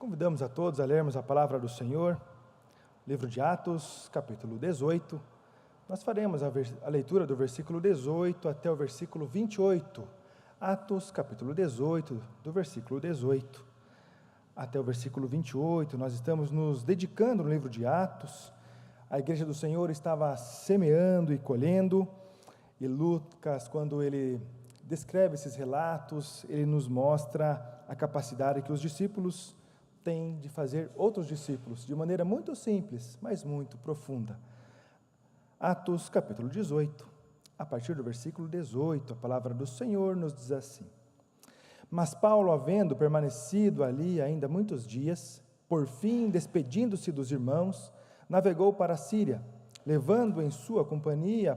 Convidamos a todos a lermos a palavra do Senhor, livro de Atos, capítulo 18. Nós faremos a leitura do versículo 18 até o versículo 28. Atos, capítulo 18, do versículo 18 até o versículo 28. Nós estamos nos dedicando no livro de Atos. A igreja do Senhor estava semeando e colhendo, e Lucas, quando ele descreve esses relatos, ele nos mostra a capacidade que os discípulos têm de fazer outros discípulos, de maneira muito simples, mas muito profunda. Atos capítulo 18, a partir do versículo 18, a palavra do Senhor nos diz assim: Mas Paulo, havendo permanecido ali ainda muitos dias, por fim, despedindo-se dos irmãos, navegou para a Síria, levando em sua companhia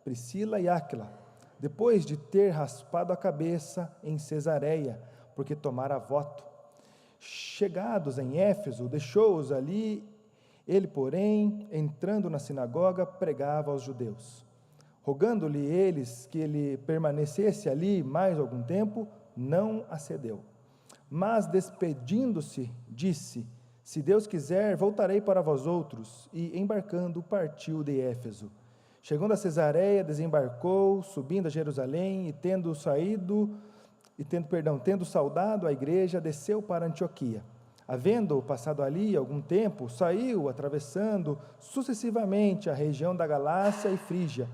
Priscila e Áquila, depois de ter raspado a cabeça em Cesareia, porque tomara voto. Chegados em Éfeso, deixou-os ali. Ele, porém, entrando na sinagoga, pregava aos judeus. Rogando-lhe eles que ele permanecesse ali mais algum tempo, não acedeu. Mas, despedindo-se, disse: Se Deus quiser, voltarei para vós outros. E, embarcando, partiu de Éfeso. Chegando a Cesareia, desembarcou, subindo a Jerusalém, e tendo saudado a igreja, desceu para Antioquia. Havendo passado ali algum tempo, saiu, atravessando sucessivamente a região da Galácia e Frígia,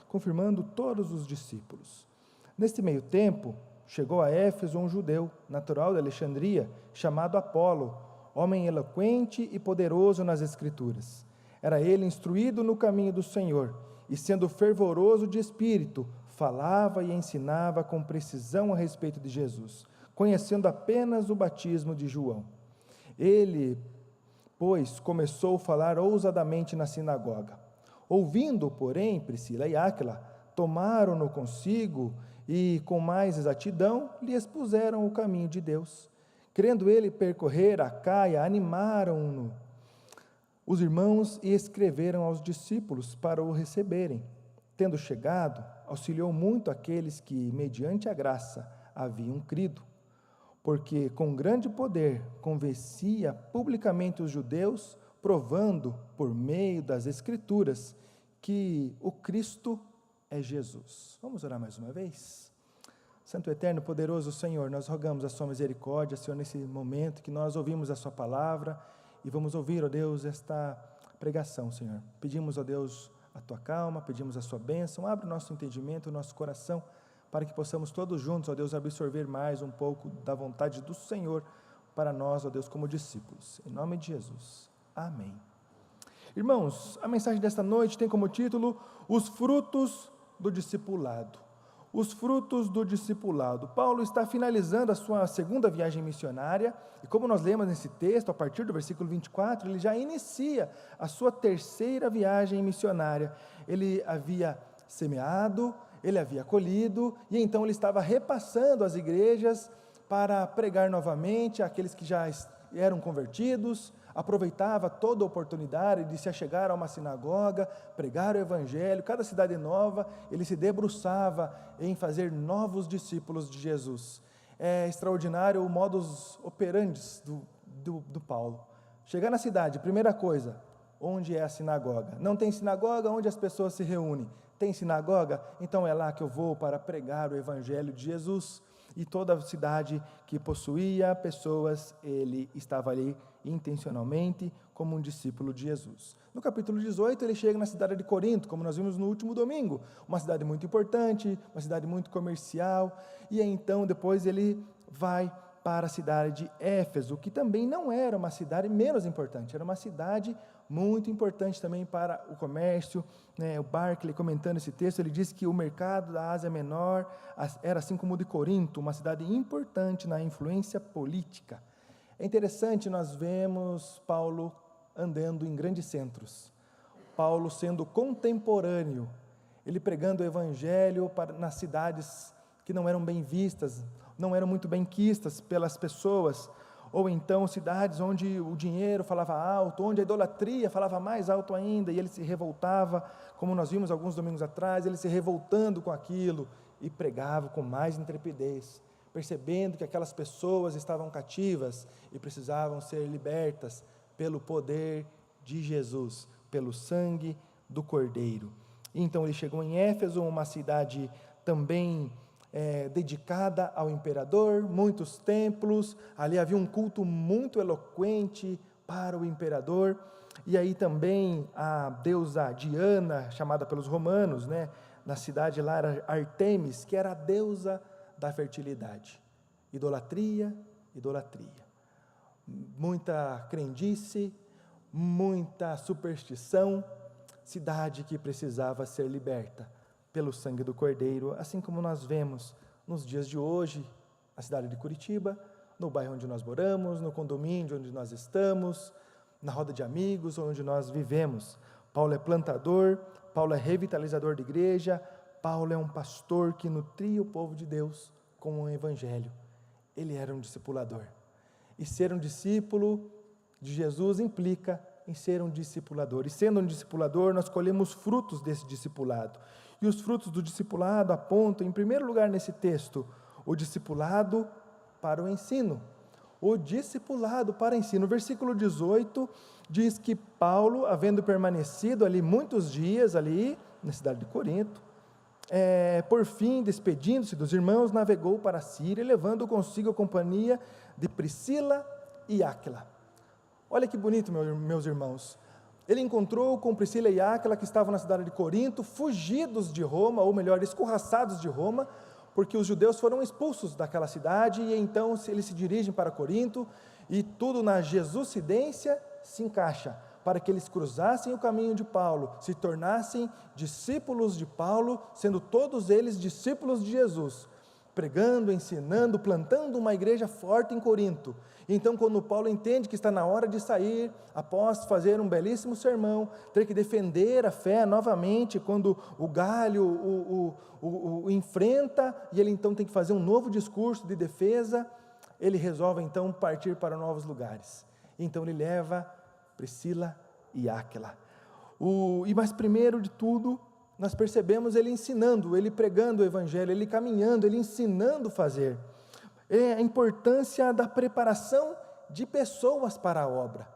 confirmando todos os discípulos. Neste meio tempo, chegou a Éfeso um judeu, natural de Alexandria, chamado Apolo, homem eloquente e poderoso nas Escrituras. Era ele instruído no caminho do Senhor, e sendo fervoroso de espírito, falava e ensinava com precisão a respeito de Jesus, conhecendo apenas o batismo de João. Ele, pois, começou a falar ousadamente na sinagoga. Ouvindo, porém, Priscila e Áquila, tomaram-no consigo e, com mais exatidão, lhe expuseram o caminho de Deus. Querendo ele percorrer a Caia, animaram-no os irmãos e escreveram aos discípulos para o receberem. Tendo chegado, auxiliou muito aqueles que, mediante a graça, haviam crido, porque com grande poder convencia publicamente os judeus, provando, por meio das Escrituras, que o Cristo é Jesus. Vamos orar mais uma vez? Santo Eterno, poderoso Senhor, nós rogamos a sua misericórdia, Senhor, nesse momento que nós ouvimos a sua palavra, e vamos ouvir, ó Deus, esta pregação, Senhor. Pedimos, ó Deus, a tua calma, pedimos a sua bênção, abre o nosso entendimento, o nosso coração, para que possamos todos juntos, ó Deus, absorver mais um pouco da vontade do Senhor para nós, ó Deus, como discípulos. Em nome de Jesus. Amém. Irmãos, a mensagem desta noite tem como título: Os frutos do discipulado. Os frutos do discipulado. Paulo está finalizando a sua segunda viagem missionária, e como nós lemos nesse texto, a partir do versículo 24, ele já inicia a sua terceira viagem missionária. Ele havia semeado, ele havia colhido, e então ele estava repassando as igrejas para pregar novamente àqueles que já eram convertidos, aproveitava toda a oportunidade de se achegar a uma sinagoga, pregar o evangelho. Cada cidade nova, ele se debruçava em fazer novos discípulos de Jesus. É extraordinário o modus operandi do Paulo. Chegar na cidade, primeira coisa, onde é a sinagoga? Não tem sinagoga? Onde as pessoas se reúnem? Tem sinagoga? Então é lá que eu vou para pregar o evangelho de Jesus. E toda a cidade que possuía pessoas, ele estava ali intencionalmente como um discípulo de Jesus. No capítulo 18, ele chega na cidade de Corinto, como nós vimos no último domingo, uma cidade muito importante, uma cidade muito comercial, e então depois ele vai para a cidade de Éfeso, que também não era uma cidade menos importante, era uma cidade muito importante também para o comércio. O Barclay, comentando esse texto, ele diz que o mercado da Ásia Menor era assim como o de Corinto, uma cidade importante na influência política. É interessante, nós vemos Paulo andando em grandes centros, Paulo sendo contemporâneo, ele pregando o evangelho nas cidades que não eram bem vistas, não eram muito bem quistas pelas pessoas, ou então cidades onde o dinheiro falava alto, onde a idolatria falava mais alto ainda, e ele se revoltava, como nós vimos alguns domingos atrás, ele se revoltando com aquilo, e pregava com mais intrepidez, percebendo que aquelas pessoas estavam cativas e precisavam ser libertas pelo poder de Jesus, pelo sangue do Cordeiro. Então ele chegou em Éfeso, uma cidade também dedicada ao imperador, muitos templos, ali havia um culto muito eloquente para o imperador, e aí também a deusa Diana, chamada pelos romanos, na cidade lá era Artemis, que era a deusa da fertilidade. Idolatria, muita crendice, muita superstição, cidade que precisava ser liberta pelo sangue do Cordeiro, assim como nós vemos nos dias de hoje, na cidade de Curitiba, no bairro onde nós moramos, no condomínio onde nós estamos, na roda de amigos onde nós vivemos. Paulo é plantador, Paulo é revitalizador de igreja, Paulo é um pastor que nutria o povo de Deus com o evangelho. Ele era um discipulador. E ser um discípulo de Jesus implica em ser um discipulador. E sendo um discipulador, nós colhemos frutos desse discipulado. E os frutos do discipulado apontam, em primeiro lugar nesse texto, o discipulado para o ensino. O discipulado para o ensino. O versículo 18 diz que Paulo, havendo permanecido ali muitos dias, ali na cidade de Corinto, por fim, despedindo-se dos irmãos, navegou para a Síria, levando consigo a companhia de Priscila e Áquila. Olha que bonito, meus irmãos. Ele encontrou com Priscila e Áquila, que estavam na cidade de Corinto, fugidos de Roma, ou melhor, escorraçados de Roma, porque os judeus foram expulsos daquela cidade, e então eles se dirigem para Corinto, e tudo na Jesuscidência se encaixa, para que eles cruzassem o caminho de Paulo, se tornassem discípulos de Paulo, sendo todos eles discípulos de Jesus, pregando, ensinando, plantando uma igreja forte em Corinto. Então, quando Paulo entende que está na hora de sair, após fazer um belíssimo sermão, ter que defender a fé novamente, quando o galho o enfrenta, e ele então tem que fazer um novo discurso de defesa, ele resolve então partir para novos lugares. Então ele leva Priscila e Áquila. Mas primeiro de tudo, nós percebemos ele ensinando, ele pregando o evangelho, ele caminhando, ele ensinando a fazer. A importância da preparação de pessoas para a obra.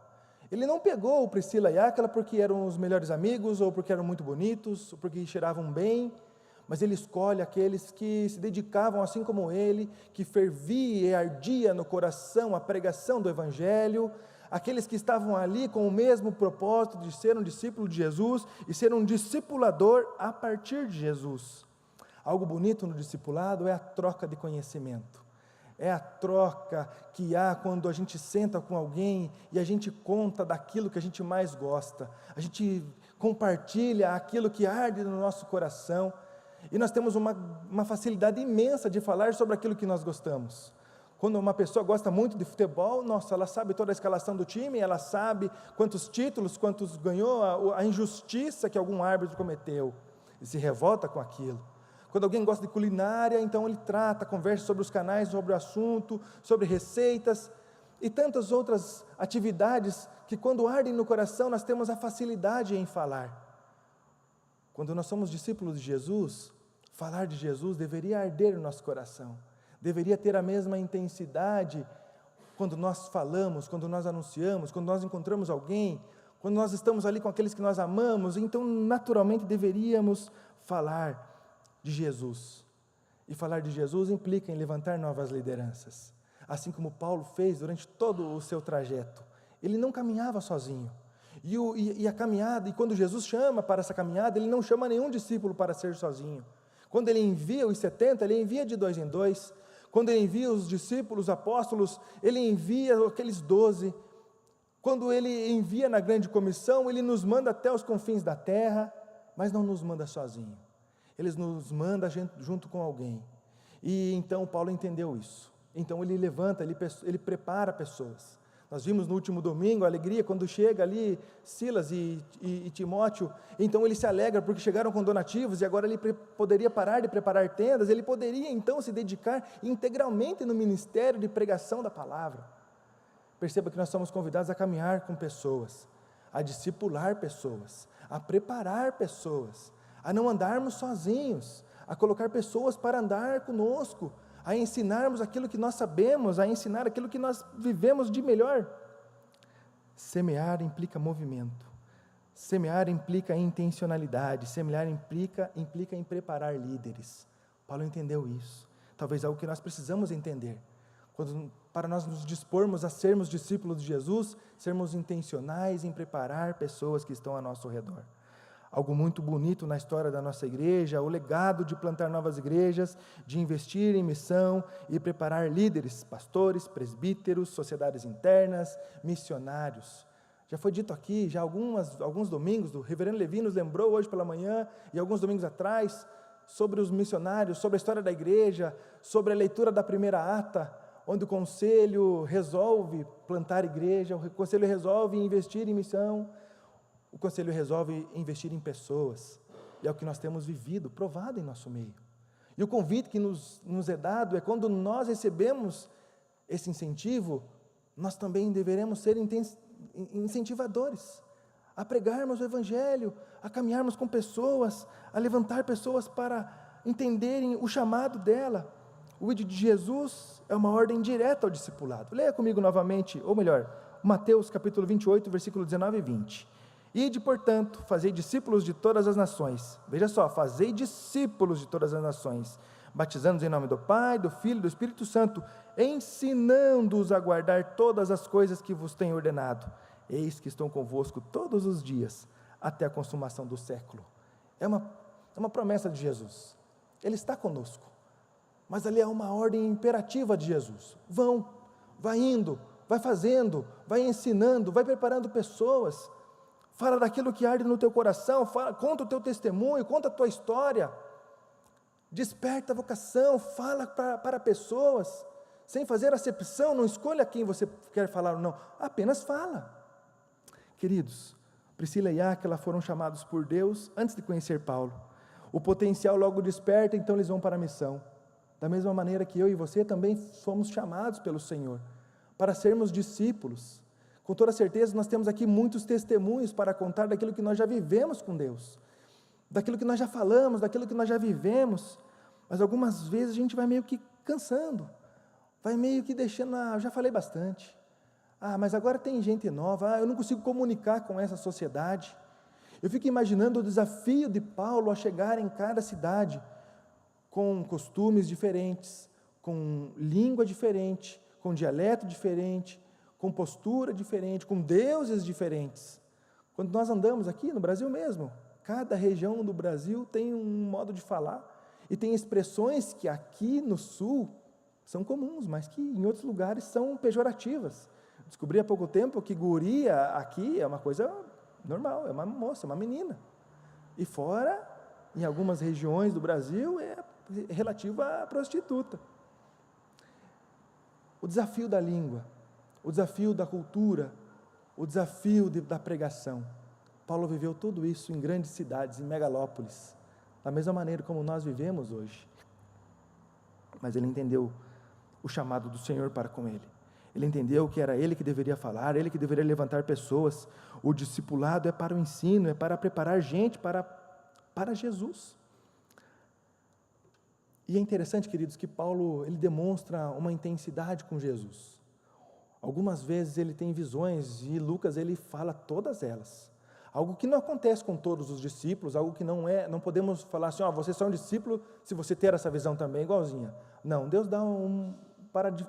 Ele não pegou Priscila e Áquila porque eram os melhores amigos, ou porque eram muito bonitos, ou porque cheiravam bem, mas ele escolhe aqueles que se dedicavam assim como ele, que fervia e ardia no coração a pregação do evangelho, aqueles que estavam ali com o mesmo propósito de ser um discípulo de Jesus e ser um discipulador a partir de Jesus. Algo bonito no discipulado é a troca de conhecimento. É a troca que há quando a gente senta com alguém e a gente conta daquilo que a gente mais gosta, a gente compartilha aquilo que arde no nosso coração, e nós temos uma facilidade imensa de falar sobre aquilo que nós gostamos. Quando uma pessoa gosta muito de futebol, nossa, ela sabe toda a escalação do time, ela sabe quantos títulos, quantos ganhou, a injustiça que algum árbitro cometeu, e se revolta com aquilo. Quando alguém gosta de culinária, então ele conversa sobre os canais, sobre o assunto, sobre receitas, e tantas outras atividades que quando ardem no coração, nós temos a facilidade em falar. Quando nós somos discípulos de Jesus, falar de Jesus deveria arder no nosso coração, deveria ter a mesma intensidade quando nós falamos, quando nós anunciamos, quando nós encontramos alguém, quando nós estamos ali com aqueles que nós amamos, então naturalmente deveríamos falar de Jesus. E falar de Jesus implica em levantar novas lideranças, assim como Paulo fez durante todo o seu trajeto. Ele não caminhava sozinho, e a caminhada, e quando Jesus chama para essa caminhada, ele não chama nenhum discípulo para ser sozinho. Quando ele envia os 70, ele envia de 2 em 2, quando ele envia os discípulos, apóstolos, ele envia aqueles 12, quando ele envia na grande comissão, ele nos manda até os confins da terra, mas não nos manda sozinho, ele nos manda junto com alguém. E então Paulo entendeu isso, então ele levanta, ele prepara pessoas. Nós vimos no último domingo a alegria quando chega ali Silas e Timóteo, então ele se alegra porque chegaram com donativos, e agora ele poderia parar de preparar tendas, ele poderia então se dedicar integralmente no ministério de pregação da palavra. Perceba que nós somos convidados a caminhar com pessoas, a discipular pessoas, a preparar pessoas, a não andarmos sozinhos, a colocar pessoas para andar conosco, a ensinarmos aquilo que nós sabemos, a ensinar aquilo que nós vivemos de melhor. Semear implica movimento, semear implica intencionalidade, semear implica em preparar líderes. Paulo entendeu isso, talvez algo que nós precisamos entender, para nós nos dispormos a sermos discípulos de Jesus, sermos intencionais em preparar pessoas que estão ao nosso redor. Algo muito bonito na história da nossa igreja, o legado de plantar novas igrejas, de investir em missão e preparar líderes, pastores, presbíteros, sociedades internas, missionários. Já foi dito aqui, já alguns domingos, o reverendo Levi nos lembrou hoje pela manhã e alguns domingos atrás, sobre os missionários, sobre a história da igreja, sobre a leitura da primeira ata, onde o conselho resolve plantar igreja, o conselho resolve investir em missão, o conselho resolve investir em pessoas, e é o que nós temos vivido, provado em nosso meio. E o convite que nos é dado é quando nós recebemos esse incentivo, nós também deveremos ser incentivadores, a pregarmos o Evangelho, a caminharmos com pessoas, a levantar pessoas para entenderem o chamado dela. O ID de Jesus é uma ordem direta ao discipulado. Leia comigo novamente, ou melhor, Mateus capítulo 28, versículo 19 e 20. Ide, portanto, fazei discípulos de todas as nações. Veja só, fazei discípulos de todas as nações, batizando-os em nome do Pai, do Filho e do Espírito Santo, ensinando-os a guardar todas as coisas que vos tenho ordenado. Eis que estou convosco todos os dias, até a consumação do século. É uma promessa de Jesus. Ele está conosco. Mas ali é uma ordem imperativa de Jesus. Vai indo, vai fazendo, vai ensinando, vai preparando pessoas. Fala daquilo que arde no teu coração, conta o teu testemunho, conta a tua história. Desperta a vocação, fala para pessoas, sem fazer acepção, não escolha quem você quer falar ou não, apenas fala. Queridos, Priscila e Áquila foram chamados por Deus antes de conhecer Paulo. O potencial logo desperta, então eles vão para a missão. Da mesma maneira que eu e você também fomos chamados pelo Senhor, para sermos discípulos. Com toda certeza nós temos aqui muitos testemunhos para contar daquilo que nós já vivemos com Deus, daquilo que nós já falamos, daquilo que nós já vivemos, mas algumas vezes a gente vai meio que cansando, vai meio que deixando, eu já falei bastante, mas agora tem gente nova, eu não consigo comunicar com essa sociedade. Eu fico imaginando o desafio de Paulo a chegar em cada cidade, com costumes diferentes, com língua diferente, com dialeto diferente, com postura diferente, com deuses diferentes. Quando nós andamos aqui no Brasil mesmo, cada região do Brasil tem um modo de falar, e tem expressões que aqui no sul são comuns, mas que em outros lugares são pejorativas. Descobri há pouco tempo que guria aqui é uma coisa normal, é uma moça, uma menina. E fora, em algumas regiões do Brasil, é relativo à prostituta. O desafio da língua, o desafio da cultura, o desafio da pregação. Paulo viveu tudo isso em grandes cidades, em megalópolis, da mesma maneira como nós vivemos hoje. Mas ele entendeu o chamado do Senhor para com ele. Ele entendeu que era ele que deveria falar, ele que deveria levantar pessoas. O discipulado é para o ensino, é para preparar gente para Jesus. E é interessante, queridos, que Paulo, ele demonstra uma intensidade com Jesus. Algumas vezes ele tem visões e Lucas, ele fala todas elas. Algo que não acontece com todos os discípulos, algo que não podemos falar assim, você é só um discípulo se você ter essa visão também igualzinha. Não, Deus dá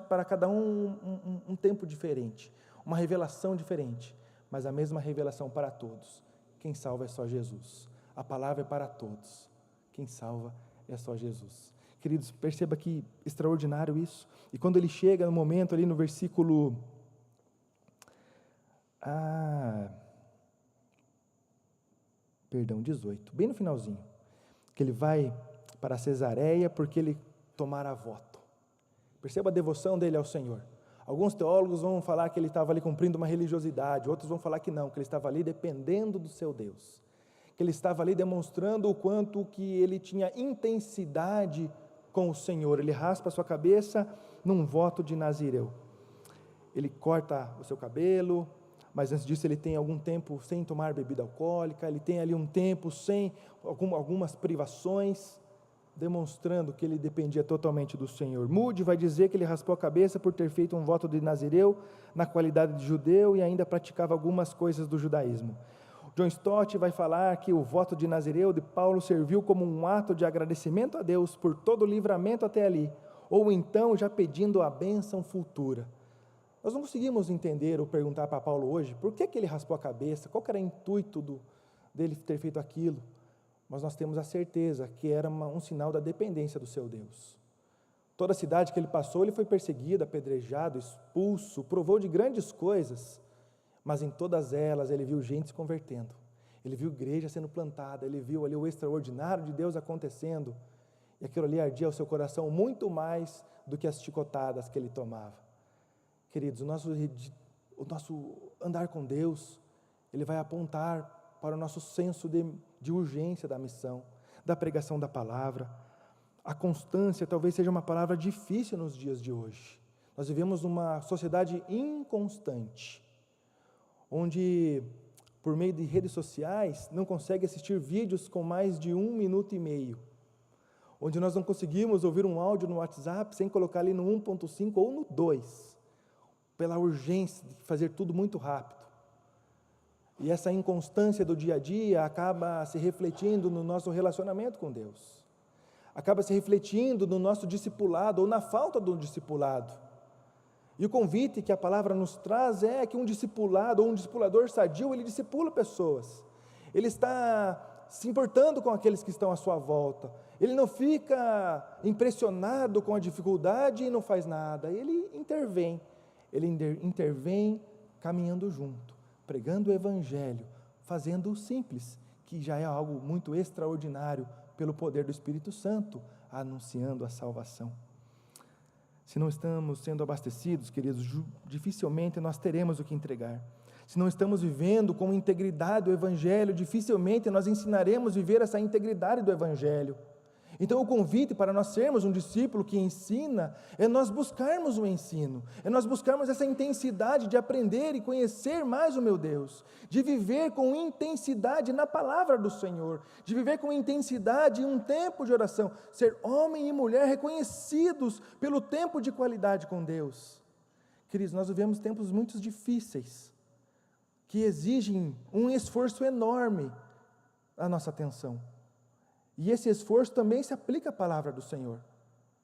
para cada um tempo diferente, uma revelação diferente, mas a mesma revelação para todos. Quem salva é só Jesus. A palavra é para todos. Quem salva é só Jesus. Queridos, perceba que extraordinário isso. E quando ele chega no momento ali no versículo 18, bem no finalzinho, que ele vai para Cesareia porque ele tomara voto. Perceba a devoção dele ao Senhor. Alguns teólogos vão falar que ele estava ali cumprindo uma religiosidade, outros vão falar que não, que ele estava ali dependendo do seu Deus, que ele estava ali demonstrando o quanto que ele tinha intensidade com o Senhor. Ele raspa a sua cabeça num voto de Nazireu. Ele corta o seu cabelo, mas antes disso ele tem algum tempo sem tomar bebida alcoólica, ele tem ali um tempo sem algumas privações, demonstrando que ele dependia totalmente do Senhor. Moody vai dizer que ele raspou a cabeça por ter feito um voto de nazireu na qualidade de judeu e ainda praticava algumas coisas do judaísmo. John Stott vai falar que o voto de nazireu de Paulo serviu como um ato de agradecimento a Deus por todo o livramento até ali, ou então já pedindo a bênção futura. Nós não conseguimos entender ou perguntar para Paulo hoje por que ele raspou a cabeça, qual que era o intuito dele ter feito aquilo, mas nós temos a certeza que era um sinal da dependência do seu Deus. Toda a cidade que ele passou, ele foi perseguido, apedrejado, expulso, provou de grandes coisas, mas em todas elas ele viu gente se convertendo, ele viu igreja sendo plantada, ele viu ali o extraordinário de Deus acontecendo, e aquilo ali ardia ao seu coração muito mais do que as chicotadas que ele tomava. Queridos, o nosso andar com Deus, ele vai apontar para o nosso senso de urgência da missão, da pregação da palavra. A constância talvez seja uma palavra difícil nos dias de hoje. Nós vivemos numa sociedade inconstante, onde, por meio de redes sociais, não consegue assistir vídeos com mais de 1 minuto e meio, onde nós não conseguimos ouvir um áudio no WhatsApp sem colocar ali no 1.5 ou no 2, pela urgência de fazer tudo muito rápido. E essa inconstância do dia a dia acaba se refletindo no nosso relacionamento com Deus, acaba se refletindo no nosso discipulado ou na falta do discipulado. E o convite que a palavra nos traz é que um discipulado ou um discipulador sadio, ele discipula pessoas, ele está se importando com aqueles que estão à sua volta, ele não fica impressionado com a dificuldade e não faz nada, ele intervém caminhando junto, pregando o evangelho, fazendo o simples, que já é algo muito extraordinário pelo poder do Espírito Santo, anunciando a salvação. Se não estamos sendo abastecidos, queridos, dificilmente nós teremos o que entregar. Se não estamos vivendo com integridade o evangelho, dificilmente nós ensinaremos a viver essa integridade do evangelho. Então o convite para nós sermos um discípulo que ensina, é nós buscarmos o ensino, é nós buscarmos essa intensidade de aprender e conhecer mais o meu Deus, de viver com intensidade na palavra do Senhor, de viver com intensidade em um tempo de oração, ser homem e mulher reconhecidos pelo tempo de qualidade com Deus. Queridos, nós vivemos tempos muito difíceis, que exigem um esforço enorme à nossa atenção. E esse esforço também se aplica à palavra do Senhor.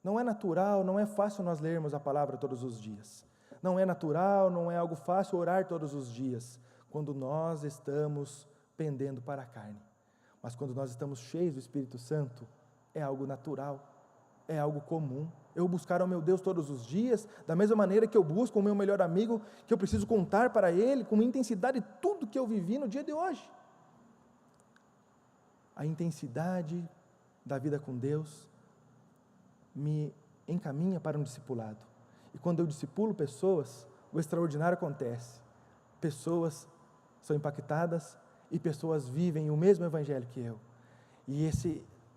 Não é natural, não é fácil nós lermos a palavra todos os dias. Não é natural, não é algo fácil orar todos os dias, quando nós estamos pendendo para a carne. Mas quando nós estamos cheios do Espírito Santo, é algo natural, é algo comum. Eu buscar ao meu Deus todos os dias, da mesma maneira que eu busco o meu melhor amigo, que eu preciso contar para ele com intensidade tudo que eu vivi no dia de hoje. A intensidade da vida com Deus me encaminha para um discipulado. E quando eu discipulo pessoas, o extraordinário acontece. Pessoas são impactadas e pessoas vivem o mesmo evangelho que eu. E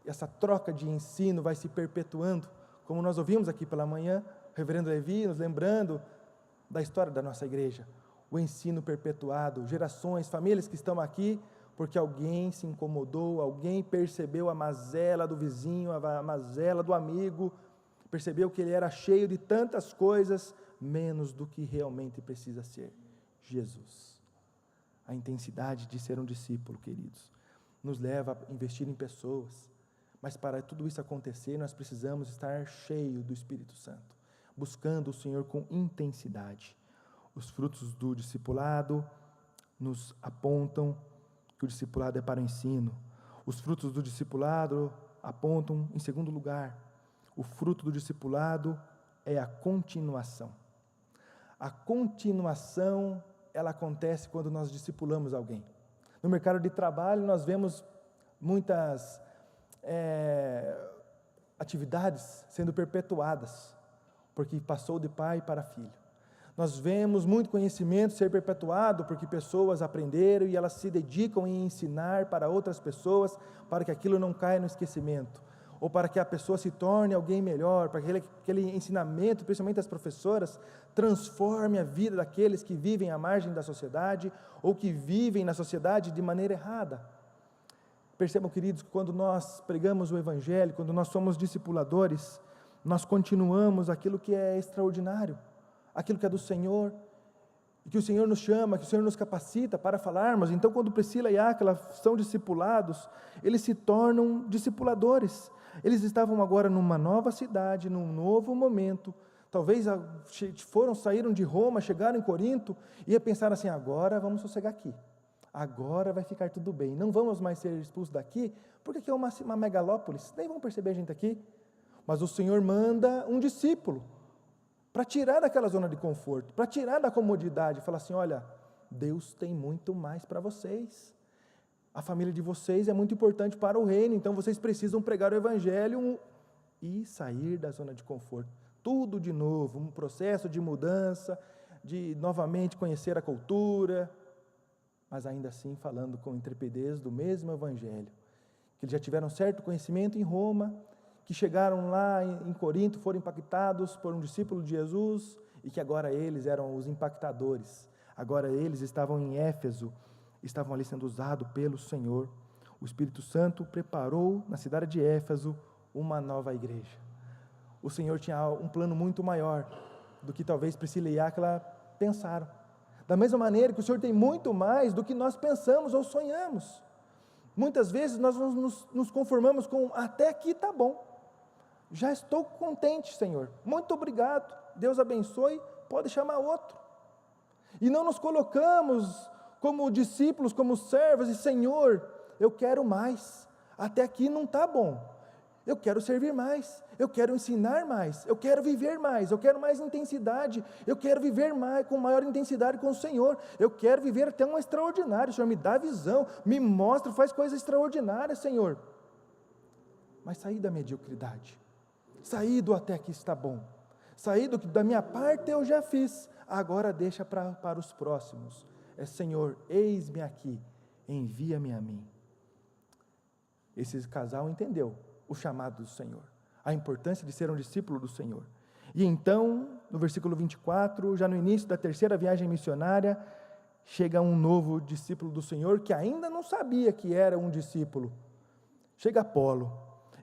essa troca de ensino vai se perpetuando, como nós ouvimos aqui pela manhã, o reverendo Levi nos lembrando da história da nossa igreja. O ensino perpetuado, gerações, famílias que estão aqui, porque alguém se incomodou, alguém percebeu a mazela do vizinho, a mazela do amigo, percebeu que ele era cheio de tantas coisas, menos do que realmente precisa ser, Jesus. A intensidade de ser um discípulo, queridos, nos leva a investir em pessoas, mas para tudo isso acontecer, nós precisamos estar cheios do Espírito Santo, buscando o Senhor com intensidade. Os frutos do discipulado nos apontam que o discipulado é para o ensino. Os frutos do discipulado apontam, em segundo lugar, o fruto do discipulado é a continuação. A continuação, ela acontece quando nós discipulamos alguém. No mercado de trabalho, nós vemos muitas atividades sendo perpetuadas, porque passou de pai para filho. Nós vemos muito conhecimento ser perpetuado porque pessoas aprenderam e elas se dedicam em ensinar para outras pessoas, para que aquilo não caia no esquecimento, ou para que a pessoa se torne alguém melhor, para que aquele ensinamento, principalmente as professoras, transforme a vida daqueles que vivem à margem da sociedade, ou que vivem na sociedade de maneira errada. Percebam, queridos, que quando nós pregamos o Evangelho, quando nós somos discipuladores, nós continuamos aquilo que é extraordinário, aquilo que é do Senhor, que o Senhor nos chama, que o Senhor nos capacita para falarmos. Então, quando Priscila e Áquila são discipulados, eles se tornam discipuladores. Eles estavam agora numa nova cidade, num novo momento. Talvez saíram de Roma, chegaram em Corinto e pensaram assim: agora vamos sossegar aqui. Agora vai ficar tudo bem. Não vamos mais ser expulsos daqui, porque aqui é uma megalópolis. Nem vão perceber a gente aqui. Mas o Senhor manda um discípulo para tirar daquela zona de conforto, para tirar da comodidade, falar assim: olha, Deus tem muito mais para vocês, a família de vocês é muito importante para o reino, então vocês precisam pregar o Evangelho e sair da zona de conforto, tudo de novo, um processo de mudança, de novamente conhecer a cultura, mas ainda assim falando com intrepidez do mesmo Evangelho, que eles já tiveram certo conhecimento em Roma, que chegaram lá em Corinto, foram impactados por um discípulo de Jesus, e que agora eles eram os impactadores, agora eles estavam em Éfeso, estavam ali sendo usados pelo Senhor. O Espírito Santo preparou na cidade de Éfeso uma nova igreja. O Senhor tinha um plano muito maior do que talvez Priscila e Áquila pensaram. Da mesma maneira que o Senhor tem muito mais do que nós pensamos ou sonhamos. Muitas vezes nós nos conformamos com: até aqui está bom. Já estou contente, Senhor, muito obrigado, Deus abençoe, pode chamar outro. E não nos colocamos como discípulos, como servos, e Senhor, eu quero mais, até aqui não está bom, eu quero servir mais, eu quero ensinar mais, eu quero viver mais, eu quero mais intensidade, eu quero viver mais, com maior intensidade com o Senhor, eu quero viver até um extraordinário. Senhor, me dá visão, me mostra, faz coisas extraordinárias, Senhor. Mas sair da mediocridade, saí do até que está bom, saí do que da minha parte eu já fiz, agora deixa para os próximos. Senhor, eis-me aqui, envia-me a mim. Esse casal entendeu o chamado do Senhor, a importância de ser um discípulo do Senhor. E então, no versículo 24, já no início da terceira viagem missionária, chega um novo discípulo do Senhor, que ainda não sabia que era um discípulo. Chega Apolo,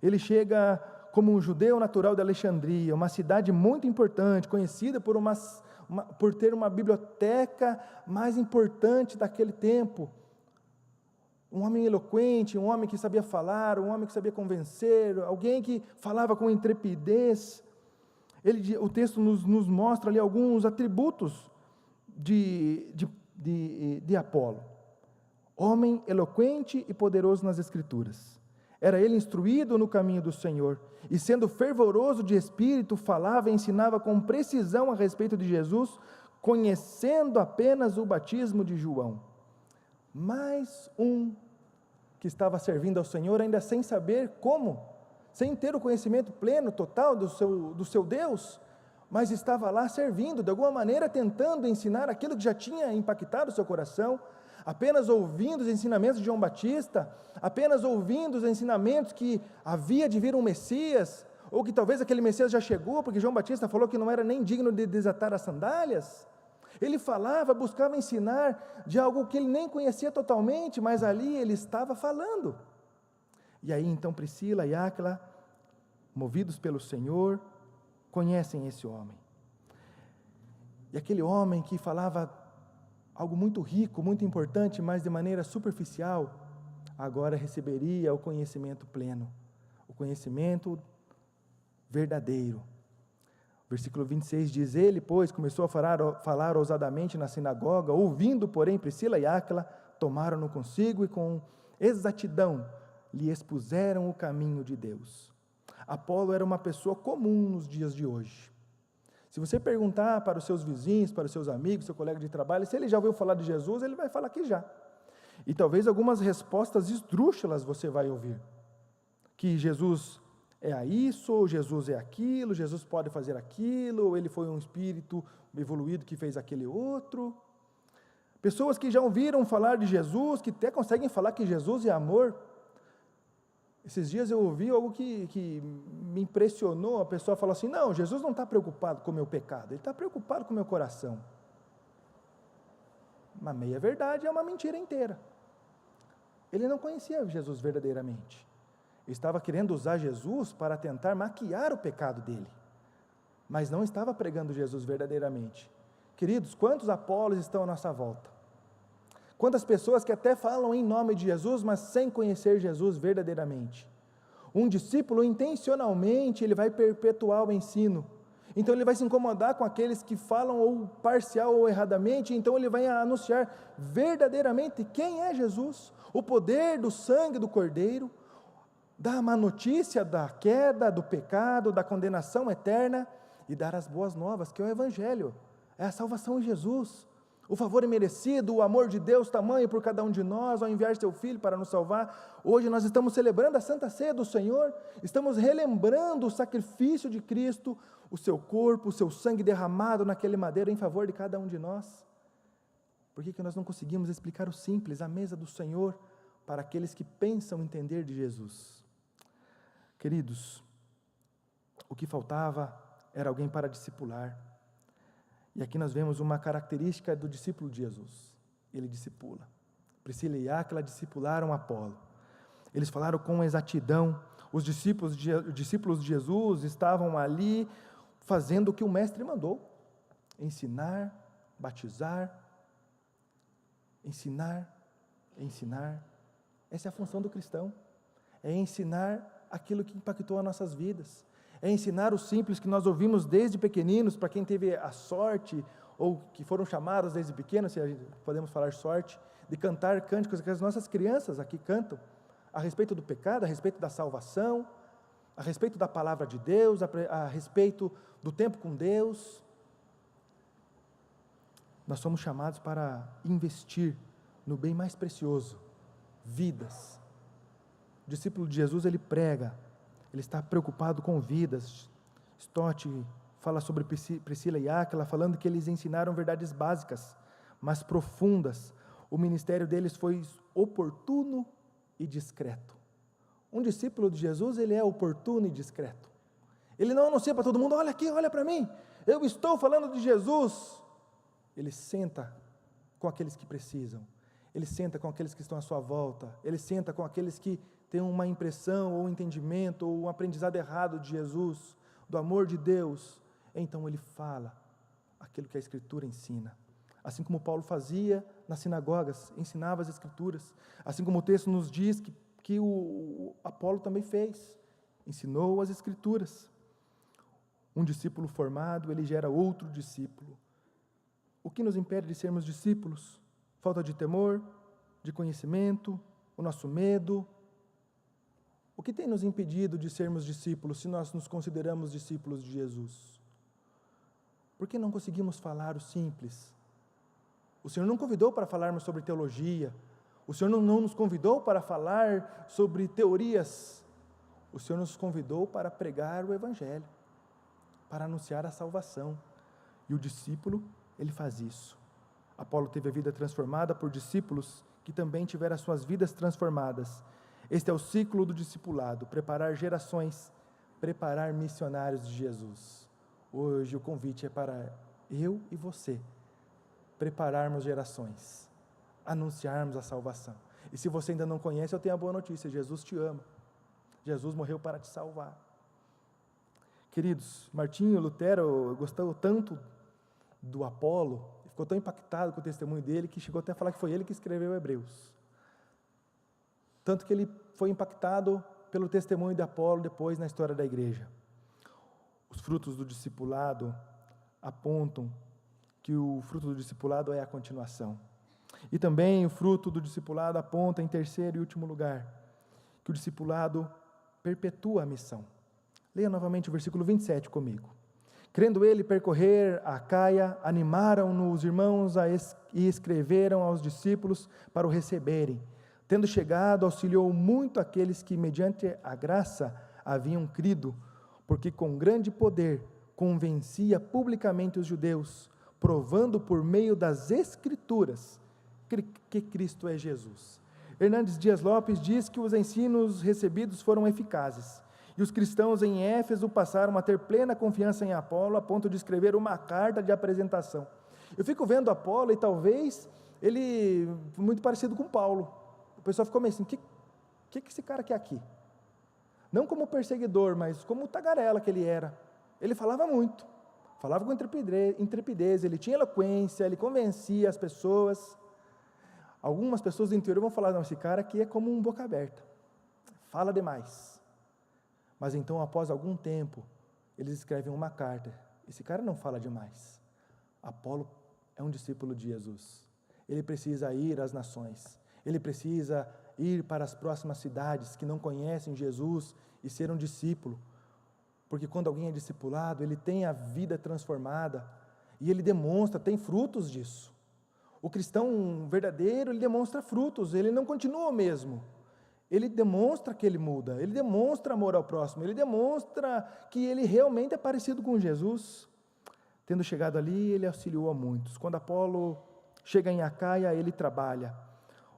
ele chega como um judeu natural de Alexandria, uma cidade muito importante, conhecida por ter uma biblioteca mais importante daquele tempo. Um homem eloquente, um homem que sabia falar, um homem que sabia convencer, alguém que falava com intrepidez. O texto nos mostra ali alguns atributos de Apolo. Homem eloquente e poderoso nas Escrituras. Era ele instruído no caminho do Senhor, e sendo fervoroso de espírito, falava e ensinava com precisão a respeito de Jesus, conhecendo apenas o batismo de João. Mais um que estava servindo ao Senhor, ainda sem saber como, sem ter o conhecimento pleno, total do seu Deus, mas estava lá servindo, de alguma maneira tentando ensinar aquilo que já tinha impactado o seu coração, apenas ouvindo os ensinamentos de João Batista, apenas ouvindo os ensinamentos que havia de vir um Messias, ou que talvez aquele Messias já chegou, porque João Batista falou que não era nem digno de desatar as sandálias. Ele falava, buscava ensinar de algo que ele nem conhecia totalmente, mas ali ele estava falando. E aí então Priscila e Áquila, movidos pelo Senhor, conhecem esse homem. E aquele homem que falava algo muito rico, muito importante, mas de maneira superficial, agora receberia o conhecimento pleno, o conhecimento verdadeiro. Versículo 26 diz: ele, pois, começou a falar ousadamente na sinagoga, ouvindo, porém, Priscila e Áquila, tomaram-no consigo e com exatidão lhe expuseram o caminho de Deus. Apolo era uma pessoa comum nos dias de hoje. Se você perguntar para os seus vizinhos, para os seus amigos, seu colega de trabalho, se ele já ouviu falar de Jesus, ele vai falar que já. E talvez algumas respostas esdrúxulas você vai ouvir. Que Jesus é isso, ou Jesus é aquilo, Jesus pode fazer aquilo, ou ele foi um espírito evoluído que fez aquele outro. Pessoas que já ouviram falar de Jesus, que até conseguem falar que Jesus é amor. Esses dias eu ouvi algo que me impressionou. A pessoa falou assim: não, Jesus não está preocupado com o meu pecado, ele está preocupado com o meu coração. Uma meia verdade é uma mentira inteira. Ele não conhecia Jesus verdadeiramente. Estava querendo usar Jesus para tentar maquiar o pecado dele, mas não estava pregando Jesus verdadeiramente. Queridos, quantos Apolos estão à nossa volta? Quantas pessoas que até falam em nome de Jesus, mas sem conhecer Jesus verdadeiramente? Um discípulo, intencionalmente, ele vai perpetuar o ensino. Então ele vai se incomodar com aqueles que falam ou parcial ou erradamente, então ele vai anunciar verdadeiramente quem é Jesus, o poder do sangue do Cordeiro, dar a má notícia da queda, do pecado, da condenação eterna, e dar as boas novas, que é o Evangelho, é a salvação em Jesus, o favor imerecido, o amor de Deus tamanho por cada um de nós, ao enviar seu Filho para nos salvar. Hoje nós estamos celebrando a Santa Ceia do Senhor, estamos relembrando o sacrifício de Cristo, o seu corpo, o seu sangue derramado naquele madeiro em favor de cada um de nós. Por que nós não conseguimos explicar o simples, a mesa do Senhor, para aqueles que pensam entender de Jesus? Queridos, o que faltava era alguém para discipular. E aqui nós vemos uma característica do discípulo de Jesus. Ele discipula. Priscila e Áquila discipularam Apolo. Eles falaram com exatidão. Os discípulos de Jesus estavam ali fazendo o que o mestre mandou: ensinar, batizar, ensinar. Essa é a função do cristão, é ensinar aquilo que impactou as nossas vidas, é ensinar o simples que nós ouvimos desde pequeninos, para quem teve a sorte, ou que foram chamados desde pequenos, se podemos falar sorte, de cantar cânticos que as nossas crianças aqui cantam, a respeito do pecado, a respeito da salvação, a respeito da palavra de Deus, a respeito do tempo com Deus. Nós somos chamados para investir no bem mais precioso, vidas. O discípulo de Jesus, ele prega, ele está preocupado com vidas. Stott fala sobre Priscila e Áquila, falando que eles ensinaram verdades básicas, mas profundas. O ministério deles foi oportuno e discreto. Um discípulo de Jesus, ele é oportuno e discreto. Ele não anuncia para todo mundo: olha aqui, olha para mim, eu estou falando de Jesus. Ele senta com aqueles que precisam, ele senta com aqueles que estão à sua volta, ele senta com aqueles que têm uma impressão, ou um entendimento, ou um aprendizado errado de Jesus, do amor de Deus. Então ele fala aquilo que a Escritura ensina, assim como Paulo fazia nas sinagogas, ensinava as Escrituras, assim como o texto nos diz que o Apolo também fez, ensinou as Escrituras. Um discípulo formado, ele gera outro discípulo. O que nos impede de sermos discípulos? Falta de temor, de conhecimento, o nosso medo. O que tem nos impedido de sermos discípulos, se nós nos consideramos discípulos de Jesus? Por que não conseguimos falar o simples? O Senhor não convidou para falarmos sobre teologia, o Senhor não nos convidou para falar sobre teorias, o Senhor nos convidou para pregar o Evangelho, para anunciar a salvação, e o discípulo, ele faz isso. Apolo teve a vida transformada por discípulos que também tiveram as suas vidas transformadas. Este é o ciclo do discipulado: preparar gerações, preparar missionários de Jesus. Hoje o convite é para eu e você prepararmos gerações, anunciarmos a salvação. E se você ainda não conhece, eu tenho a boa notícia: Jesus te ama, Jesus morreu para te salvar. Queridos, Martinho Lutero gostou tanto do Apolo, ficou tão impactado com o testemunho dele, que chegou até a falar que foi ele que escreveu Hebreus. Tanto que ele foi impactado pelo testemunho de Apolo depois na história da igreja. Os frutos do discipulado apontam que o fruto do discipulado é a continuação. E também o fruto do discipulado aponta, em terceiro e último lugar, que o discipulado perpetua a missão. Leia novamente o versículo 27 comigo. Crendo ele percorrer a Acaia, animaram-no os irmãos e escreveram aos discípulos para o receberem. Tendo chegado, auxiliou muito aqueles que, mediante a graça, haviam crido, porque com grande poder convencia publicamente os judeus, provando por meio das Escrituras que Cristo é Jesus. Hernandes Dias Lopes diz que os ensinos recebidos foram eficazes, e os cristãos em Éfeso passaram a ter plena confiança em Apolo, a ponto de escrever uma carta de apresentação. Eu fico vendo Apolo, e talvez ele muito parecido com Paulo. pessoal ficou meio assim, o que esse cara quer aqui? Não como perseguidor, mas como tagarela que ele era. Ele falava muito, falava com intrepidez, ele tinha eloquência, ele convencia as pessoas. Algumas pessoas do interior vão falar, não, esse cara aqui é como um boca aberta, fala demais. Mas então, após algum tempo, eles escrevem uma carta, esse cara não fala demais. Apolo é um discípulo de Jesus, ele precisa ir às nações, ele precisa ir para as próximas cidades que não conhecem Jesus e ser um discípulo, porque quando alguém é discipulado, ele tem a vida transformada, e ele demonstra, tem frutos disso. O cristão verdadeiro, ele demonstra frutos, ele não continua o mesmo, ele demonstra que ele muda, ele demonstra amor ao próximo, ele demonstra que ele realmente é parecido com Jesus. Tendo chegado ali, ele auxiliou a muitos. Quando Apolo chega em Acaia, ele trabalha.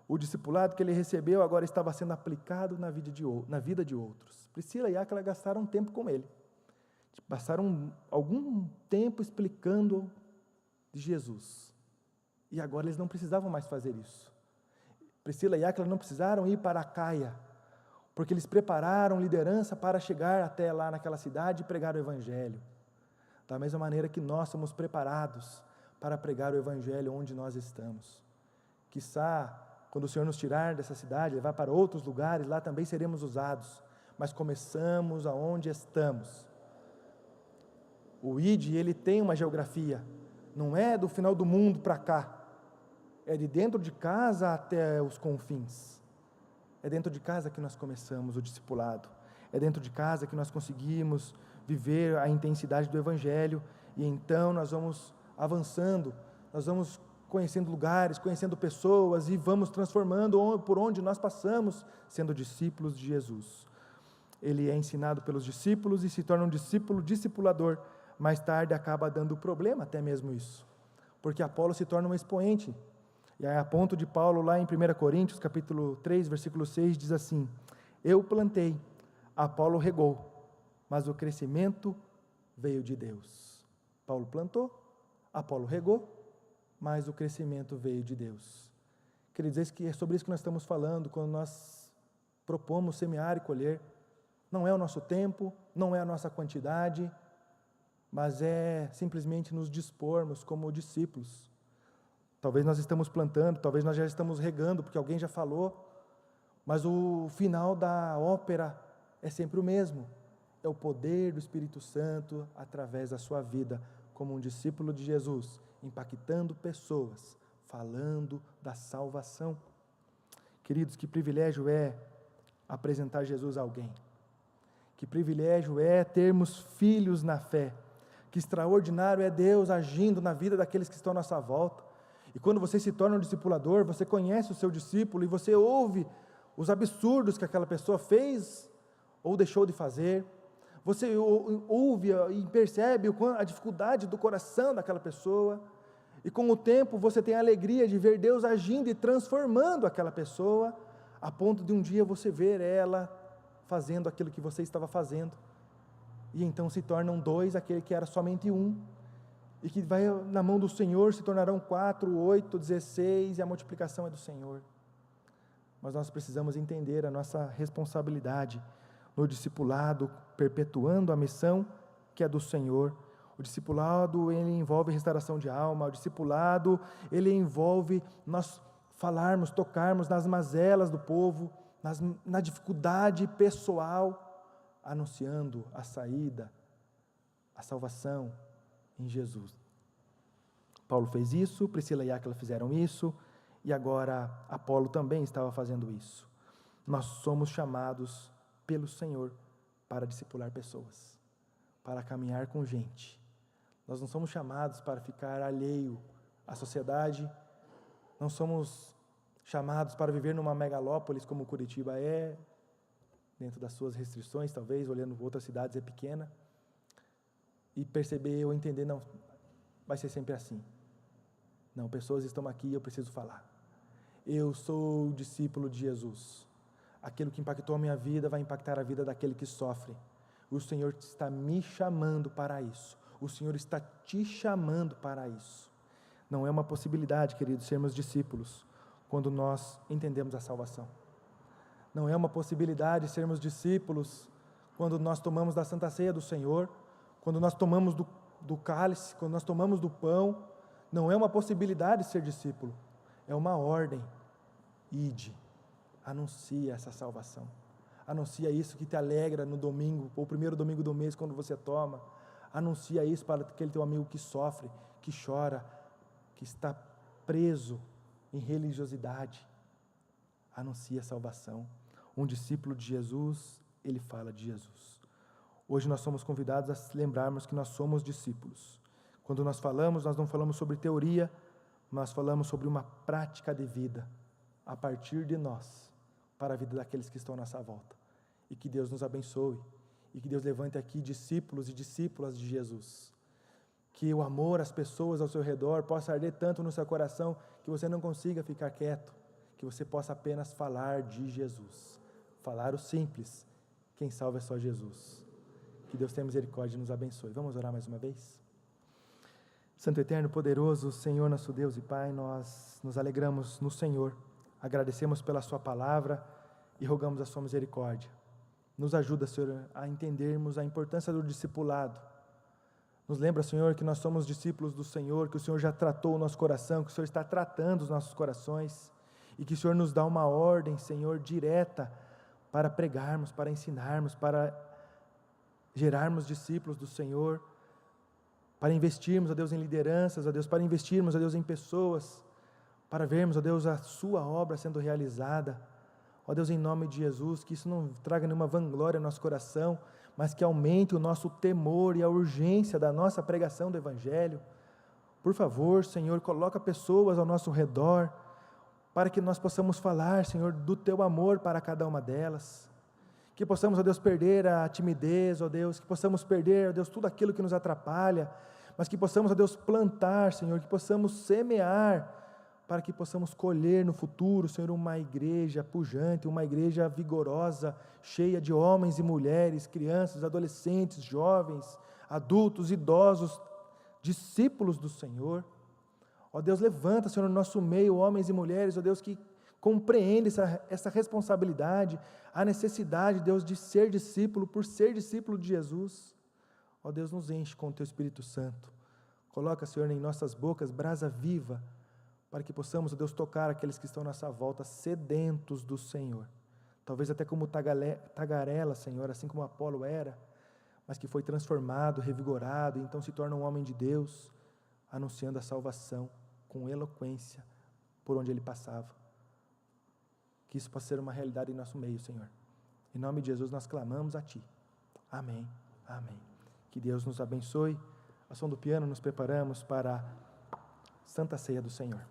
O discipulado que ele recebeu agora estava sendo aplicado na vida de outros. Priscila e Áquila gastaram tempo com ele. Passaram algum tempo explicando de Jesus. E agora eles não precisavam mais fazer isso. Priscila e Áquila não precisaram ir para Acaia, porque eles prepararam liderança para chegar até lá naquela cidade e pregar o Evangelho. Da mesma maneira que nós somos preparados para pregar o Evangelho onde nós estamos. Quiçá, quando o Senhor nos tirar dessa cidade, levar para outros lugares, lá também seremos usados. Mas começamos aonde estamos. O ID, ele tem uma geografia. Não é do final do mundo para cá. É de dentro de casa até os confins. É dentro de casa que nós começamos o discipulado. É dentro de casa que nós conseguimos viver a intensidade do Evangelho, e então nós vamos avançando, nós vamos conhecendo lugares, conhecendo pessoas, e vamos transformando por onde nós passamos, sendo discípulos de Jesus. Ele é ensinado pelos discípulos e se torna um discípulo discipulador. Mais tarde acaba dando problema até mesmo isso, porque Apolo se torna um expoente, e aí a ponto de Paulo lá em 1 Coríntios, capítulo 3, versículo 6, diz assim: eu plantei, Apolo regou, mas o crescimento veio de Deus. Paulo plantou, Apolo regou, mas o crescimento veio de Deus. Queridos, é sobre isso que nós estamos falando, quando nós propomos semear e colher. Não é o nosso tempo, não é a nossa quantidade, mas é simplesmente nos dispormos como discípulos. Talvez nós estamos plantando, talvez nós já estamos regando, porque alguém já falou, mas o final da ópera é sempre o mesmo. É o poder do Espírito Santo através da sua vida, como um discípulo de Jesus, impactando pessoas, falando da salvação. Queridos, que privilégio é apresentar Jesus a alguém. Que privilégio é termos filhos na fé. Que extraordinário é Deus agindo na vida daqueles que estão à nossa volta. E quando você se torna um discipulador, você conhece o seu discípulo e você ouve os absurdos que aquela pessoa fez ou deixou de fazer. Você ouve e percebe a dificuldade do coração daquela pessoa, e com o tempo você tem a alegria de ver Deus agindo e transformando aquela pessoa, a ponto de um dia você ver ela fazendo aquilo que você estava fazendo, e então se tornam dois, aquele que era somente um, e que vai na mão do Senhor, se tornarão 4, 8, 16, e a multiplicação é do Senhor. Mas nós precisamos entender a nossa responsabilidade no discipulado, perpetuando a missão que é do Senhor. O discipulado, ele envolve restauração de alma, o discipulado, ele envolve nós falarmos, tocarmos nas mazelas do povo, na dificuldade pessoal, anunciando a saída, a salvação em Jesus. Paulo fez isso, Priscila e Áquila fizeram isso, e agora Apolo também estava fazendo isso. Nós somos chamados pelo Senhor para discipular pessoas, para caminhar com gente. Nós não somos chamados para ficar alheio à sociedade, não somos chamados para viver numa megalópolis como Curitiba é, dentro das suas restrições, talvez, olhando outras cidades é pequena, e perceber ou entender, não, vai ser sempre assim. Não, pessoas estão aqui, eu preciso falar. Eu sou discípulo de Jesus. Aquilo que impactou a minha vida vai impactar a vida daquele que sofre. O Senhor está me chamando para isso. O Senhor está te chamando para isso. Não é uma possibilidade, queridos, sermos discípulos quando nós entendemos a salvação. Não é uma possibilidade sermos discípulos quando nós tomamos da Santa Ceia do Senhor, quando nós tomamos do cálice, quando nós tomamos do pão. Não é uma possibilidade ser discípulo, é uma ordem. Ide, anuncia essa salvação. Anuncia isso que te alegra no domingo, ou primeiro domingo do mês, quando você toma. Anuncia isso para aquele teu amigo que sofre, que chora, que está preso em religiosidade. Anuncia a salvação. Um discípulo de Jesus, ele fala de Jesus. Hoje nós somos convidados a lembrarmos que nós somos discípulos. Quando nós não falamos sobre teoria, nós falamos sobre uma prática de vida, a partir de nós, para a vida daqueles que estão à nossa volta. E que Deus nos abençoe, e que Deus levante aqui discípulos e discípulas de Jesus. Que o amor às pessoas ao seu redor possa arder tanto no seu coração, que você não consiga ficar quieto, que você possa apenas falar de Jesus. Falar o simples, quem salva é só Jesus. Que Deus tenha misericórdia e nos abençoe. Vamos orar mais uma vez? Santo Eterno, poderoso, Senhor nosso Deus e Pai, nós nos alegramos no Senhor, agradecemos pela sua palavra e rogamos a sua misericórdia. Nos ajuda, Senhor, a entendermos a importância do discipulado. Nos lembra, Senhor, que nós somos discípulos do Senhor, que o Senhor já tratou o nosso coração, que o Senhor está tratando os nossos corações e que o Senhor nos dá uma ordem, Senhor, direta para pregarmos, para ensinarmos, para gerarmos discípulos do Senhor, para investirmos, ó Deus, em lideranças, ó Deus, para investirmos, ó Deus, em pessoas, para vermos, ó Deus, a sua obra sendo realizada. Ó Deus, em nome de Jesus, que isso não traga nenhuma vanglória ao nosso coração, mas que aumente o nosso temor e a urgência da nossa pregação do Evangelho. Por favor, Senhor, coloca pessoas ao nosso redor, para que nós possamos falar, Senhor, do Teu amor para cada uma delas. Que possamos, ó Deus, perder a timidez, ó Deus, que possamos perder, ó Deus, tudo aquilo que nos atrapalha, mas que possamos, ó Deus, plantar, Senhor, que possamos semear, para que possamos colher no futuro, Senhor, uma igreja pujante, uma igreja vigorosa, cheia de homens e mulheres, crianças, adolescentes, jovens, adultos, idosos, discípulos do Senhor. Ó Deus, levanta, Senhor, no nosso meio, homens e mulheres, ó Deus, que compreendem essa responsabilidade, a necessidade, Deus, de ser discípulo, por ser discípulo de Jesus. Ó Deus, nos enche com o Teu Espírito Santo. Coloca, Senhor, em nossas bocas brasa viva, para que possamos, ó Deus, tocar aqueles que estão à nossa volta, sedentos do Senhor. Talvez até como tagarela, Senhor, assim como Apolo era, mas que foi transformado, revigorado, e então se torna um homem de Deus, anunciando a salvação com eloquência por onde ele passava. Que isso possa ser uma realidade em nosso meio, Senhor. Em nome de Jesus nós clamamos a Ti. Amém. Amém. Que Deus nos abençoe. Ao som do piano nos preparamos para a Santa Ceia do Senhor.